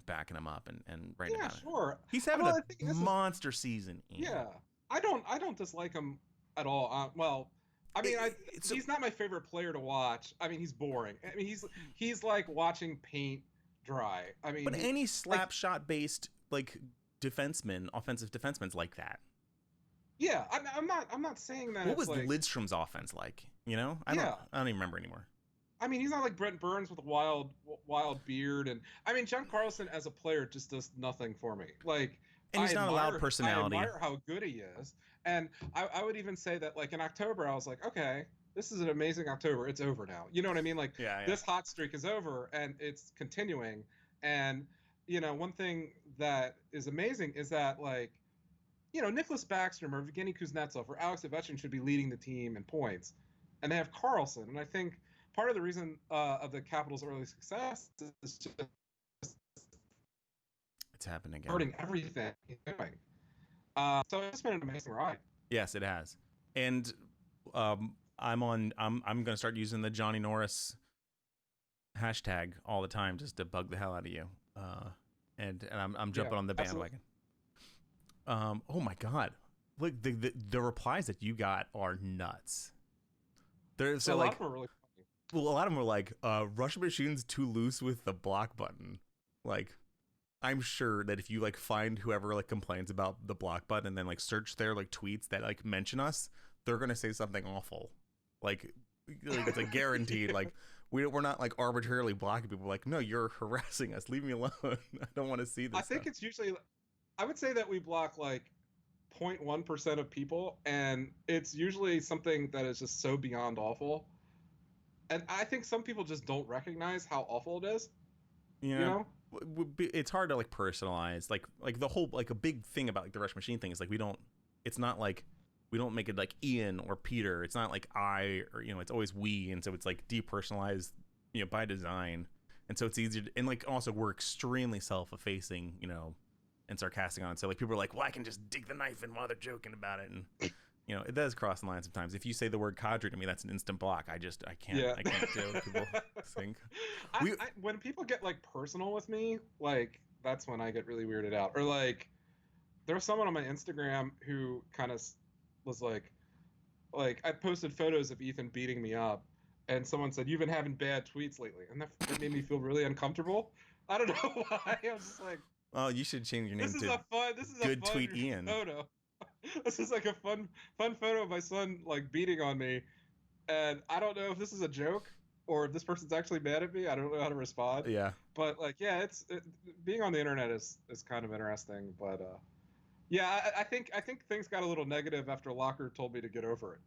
backing him up and writing about it. Yeah, sure. He's having a monster season. Yeah, I don't dislike him at all. I mean, he's not my favorite player to watch. I mean, he's boring. I mean, he's like watching paint dry. I mean, but any slap shot based like offensive defenseman's like that. Yeah, I'm not saying that. What was Lidstrom's offense like? I don't even remember anymore. I mean, he's not like Brent Burns with a wild beard, and I mean, John Carlson as a player just does nothing for me. Like, and he's not a loud personality. I admire how good he is. And I would even say that, like, in October, I was like, okay, this is an amazing October. It's over now. You know what I mean? Like, This hot streak is over, and it's continuing. And, one thing that is amazing is that, like, Nicholas Backstrom or Evgeny Kuznetsov or Alex Ovechkin should be leading the team in points. And they have Carlson. And I think part of the reason of the Capitals' early success is just it's happened again. Starting everything he's doing. So it's been an amazing ride. Yes, it has. And I'm going to start using the Johnny Norris hashtag all the time just to bug the hell out of you. And I'm jumping on the bandwagon. Oh my God. Look, the replies that you got are nuts. There's a lot of them are really funny. Well, a lot of them were like, Russian Machine's too loose with the block button. Like, I'm sure that if you like find whoever like complains about the block button and then like search their like tweets that like mention us, they're gonna say something awful. Like it's like guaranteed. Like we're not like arbitrarily blocking people. Like, no, you're harassing us. Leave me alone. I don't want to see this. I think it's usually, I would say that we block like 0.1% of people, and it's usually something that is just so beyond awful. And I think some people just don't recognize how awful it is. It's hard to like personalize like the whole like a big thing about like the Rush Machine thing is like we don't make it like Ian or Peter. It's not like I or it's always we, and so it's like depersonalized by design, and so it's easier to, and like also we're extremely self-effacing and sarcastic on it. So like people are like, well, I can just dig the knife in while they're joking about it, and it does cross the line sometimes. If you say the word cadre to me, that's an instant block. I can't do what people think. When people get like personal with me, like that's when I get really weirded out. Or like there was someone on my Instagram who kind of was like I posted photos of Ethan beating me up, and someone said, you've been having bad tweets lately, and that made me feel really uncomfortable. I don't know why. I was just like, oh, you should change your name to Good Tweet Ian. Photo. This is like a fun photo of my son like beating on me, and I don't know if this is a joke or if this person's actually mad at me. I don't know how to respond. Yeah. But like, yeah, being on the internet is kind of interesting. But yeah, I think things got a little negative after Locker told me to get over it.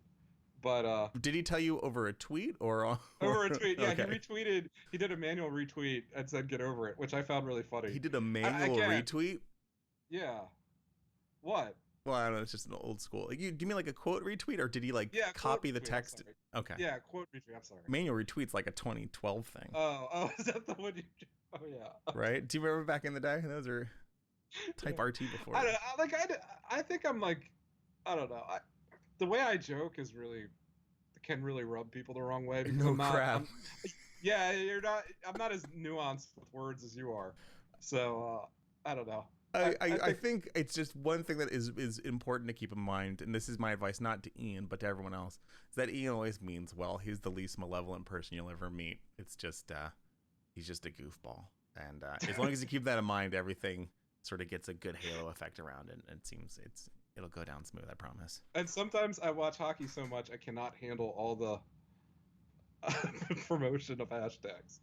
But Did he tell you over a tweet or over a tweet? Yeah, okay. he retweeted. He did a manual retweet and said get over it, which I found really funny. He did a manual retweet? Yeah. What? Well, I don't know. It's just an old school. Like, do you mean like a quote retweet, or did he like copy the text? Okay. Yeah, quote retweet. I'm sorry. Manual retweet's like a 2012 thing. Oh, is that the one you? Oh yeah. Right? Do you remember back in the day? Those are type Yeah. RT before. I don't know. Like I think I'm like, I don't know. The way I joke is can really rub people the wrong way because No crap. Yeah, you're not. I'm not as nuanced with words as you are. So I don't know. I think it's just one thing that is important to keep in mind, and this is my advice not to Ian but to everyone else, is that Ian always means well. He's the least malevolent person you'll ever meet. It's just he's just a goofball, and as long as you keep that in mind, everything sort of gets a good halo effect around it, and it seems it'll go down smooth, I promise. And sometimes I watch hockey so much I cannot handle all the promotion of hashtags.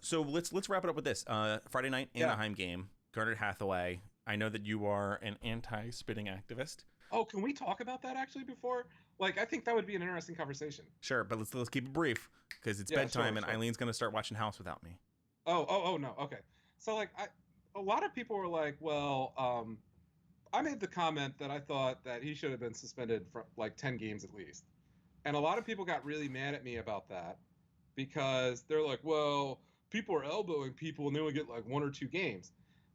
So let's wrap it up with this. Friday night Anaheim game. Garnered Hathaway. I know that you are an anti-spitting activist. Oh, can we talk about that actually before? Like, I think that would be an interesting conversation. Sure, but let's keep it brief because it's bedtime and Eileen's gonna start watching House without me. Oh no, okay. So like, a lot of people were like, well, I made the comment that I thought that he should have been suspended for like 10 games at least, and a lot of people got really mad at me about that because they're like, well, people are elbowing people and they only get like 1 or 2 games.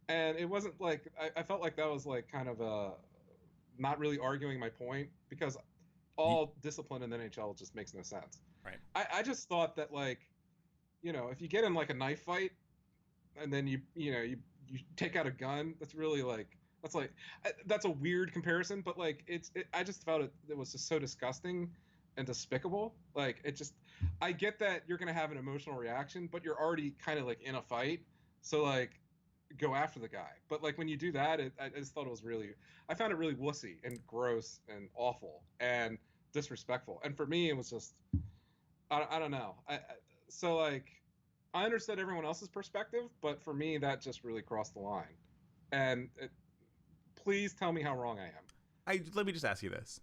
And it wasn't like I felt like that was like kind of not really arguing my point because all discipline in the NHL just makes no sense. Right. I just thought that like, if you get in like a knife fight and then you take out a gun, that's a weird comparison, but like I just felt it was just so disgusting and despicable. Like I get that you're gonna have an emotional reaction, but you're already kind of like in a fight, so like, go after the guy. But like when you do that, I just thought I found it really wussy and gross and awful and disrespectful. And for me, it was just, I don't know. So like, I understood everyone else's perspective, but for me, that just really crossed the line. And please tell me how wrong I am. Let me just ask you this: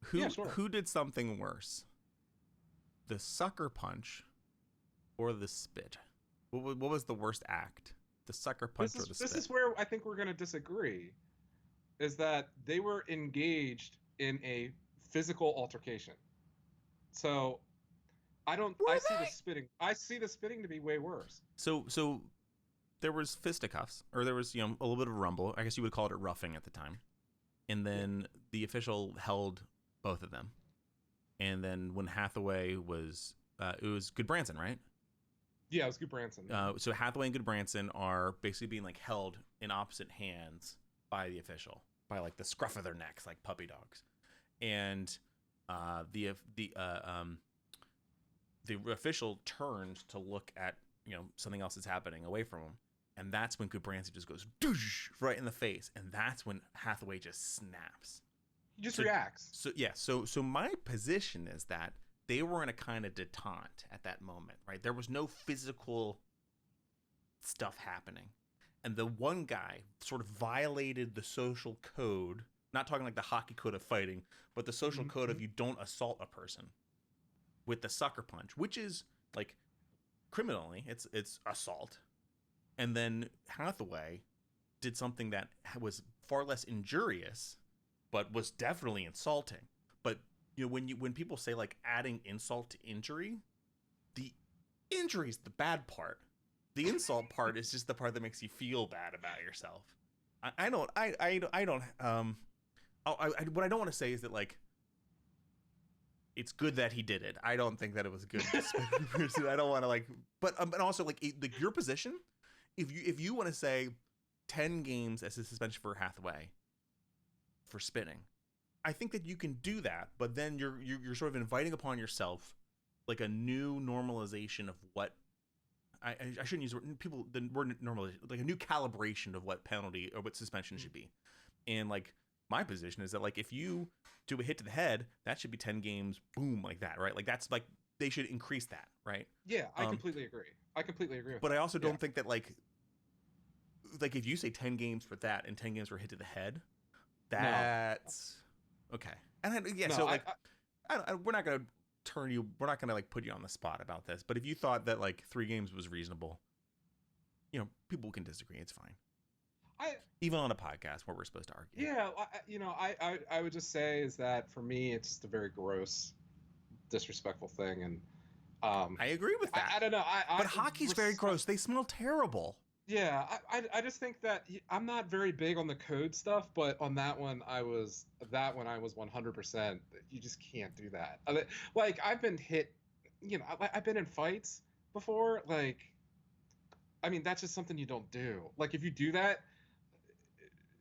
who did something worse, the sucker punch or the spit? What was the worst act? The sucker punch or the spit? This is where I think we're going to disagree, is that they were engaged in a physical altercation. So I see the spitting to be way worse. So there was fisticuffs, or there was a little bit of rumble. I guess you would call it roughing at the time. And then the official held both of them. And then when Hathaway was it was Goodbranson, right? Yeah, it was Goodbranson. So Hathaway and Goodbranson are basically being like held in opposite hands by the official, by like the scruff of their necks, like puppy dogs, and the official turns to look at something else that's happening away from him, and that's when Goodbranson just goes doosh, right in the face, and that's when Hathaway just snaps. He just reacts. So yeah, so my position is that they were in a kind of detente at that moment, right? There was no physical stuff happening. And the one guy sort of violated the social code, not talking like the hockey code of fighting, but the social code of you don't assault a person with the sucker punch, which is like criminally, it's assault. And then Hathaway did something that was far less injurious, but was definitely insulting. But when people say like adding insult to injury, the injury is the bad part. The insult part is just the part that makes you feel bad about yourself. What I don't want to say is that like it's good that he did it. I don't think that it was good. I don't want to like, but also like your position. If you want to say 10 games as a suspension for Hathaway for spitting, I think that you can do that, but then you're sort of inviting upon yourself like a new normalization of what I shouldn't use the word normalization, like a new calibration of what penalty or what suspension should be. And like my position is that like if you do a hit to the head, that should be 10 games, boom, like that, right? Like that's like they should increase that, right? Yeah, I completely agree. I completely agree with but that. I also don't think that like if you say 10 games for that and 10 games for hit to the head, that's okay. And then, yeah, so like we're not gonna we're not gonna like put you on the spot about this. But if you thought that like 3 games was reasonable, you know, people can disagree. It's fine. Even on a podcast where we're supposed to argue. Yeah, I would just say is that for me, it's just a very gross, disrespectful thing, and I agree with that. I don't know. But hockey's very gross. They smell terrible. Yeah, I just think that I'm not very big on the code stuff, but on that one I was 100%. You just can't do that. Like I've been hit, you know, I've been in fights before. Like, I mean, that's just something you don't do. Like if you do that,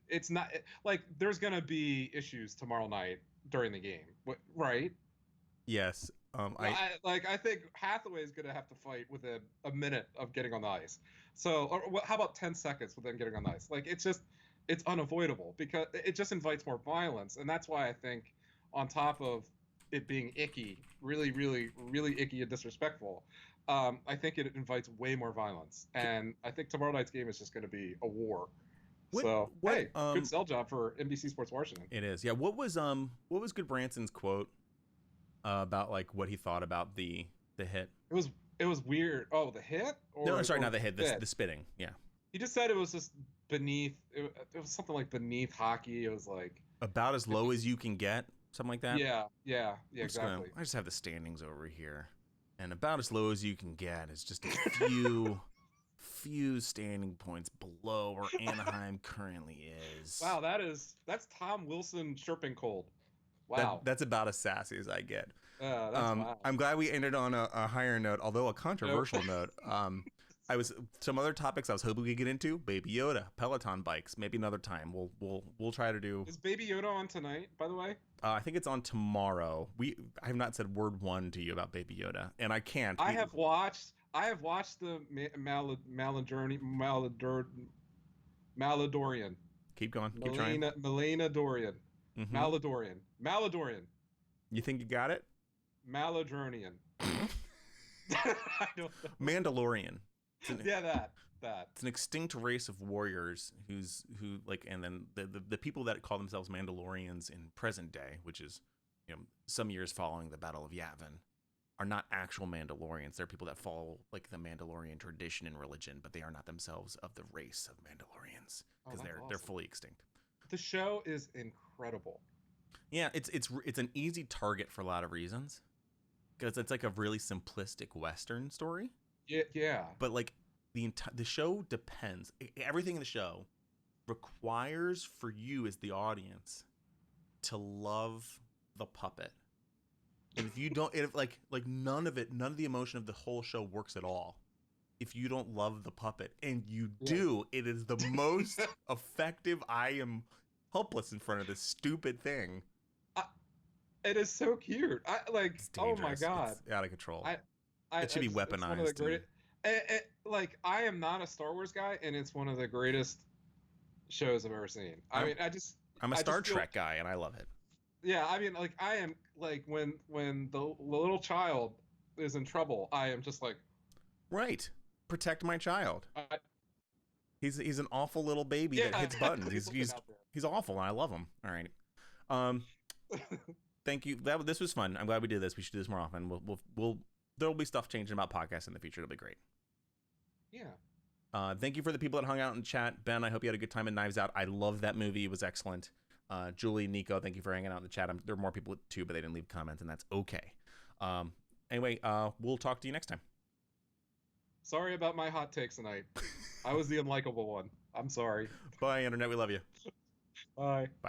it's not like there's gonna be issues tomorrow night during the game, right? Yes. I think Hathaway is gonna have to fight within a minute of getting on the ice. So, or how about 10 seconds with them getting on the ice? Like it's unavoidable because it just invites more violence, and that's why I think, on top of it being icky, really, really, really icky and disrespectful, I think it invites way more violence, and I think tomorrow night's game is just going to be a war. Hey, good sell job for NBC Sports Washington. It is, yeah. What was Good Branson's quote about like what he thought about the hit? It was weird. Oh, the hit? No, sorry, not the hit. The spitting. Yeah. He just said it was just beneath. It was something like beneath hockey. It was like about as low as you can get, something like that. Yeah, exactly. I just have the standings over here, and about as low as you can get is just a few standing points below where Anaheim currently is. Wow, that's Tom Wilson chirping cold. Wow, that's about as sassy as I get. That's wild. I'm glad we ended on a higher note, although a controversial note. Some other topics I was hoping we could get into: Baby Yoda, Peloton bikes. Maybe another time. We'll try to do. Is Baby Yoda on tonight? By the way, I think it's on tomorrow. I have not said word one to you about Baby Yoda, and I can't. I have watched the Maladorian. Keep going. Keep trying. Melena Dorian. Mm-hmm. Maladorian. You think you got it? Maladronian. I don't know. Mandalorian. That. It's an extinct race of warriors and then the people that call themselves Mandalorians in present day, which is, you know, some years following the Battle of Yavin, are not actual Mandalorians. They're people that follow like the Mandalorian tradition and religion, but they are not themselves of the race of Mandalorians because they're fully extinct. The show is incredible. Yeah, it's an easy target for a lot of reasons because it's like a really simplistic Western story. Yeah. But like the show depends. Everything in the show requires for you as the audience to love the puppet. And if you don't, none of the emotion of the whole show works at all if you don't love the puppet. And you do. It is the most effective. I am helpless in front of this stupid thing. It is so cute. Oh my god, it's out of control. It should be weaponized. I am not a Star Wars guy, and it's one of the greatest shows I've ever seen. I'm a Star Trek guy, and I love it. Yeah, I mean, like I am like when the little child is in trouble, I am just like, right, protect my child. He's an awful little baby that hits buttons. He's awful, and I love him. All right. Thank you. This was fun. I'm glad we did this. We should do this more often. There'll be stuff changing about podcasts in the future. It'll be great. Yeah. Thank you for the people that hung out in chat. Ben, I hope you had a good time in Knives Out. I love that movie. It was excellent. Julie, Nico, thank you for hanging out in the chat. There are more people too, but they didn't leave comments, and that's okay. Anyway, we'll talk to you next time. Sorry about my hot takes tonight. I was the unlikable one. I'm sorry. Bye, Internet. We love you. Bye. Bye.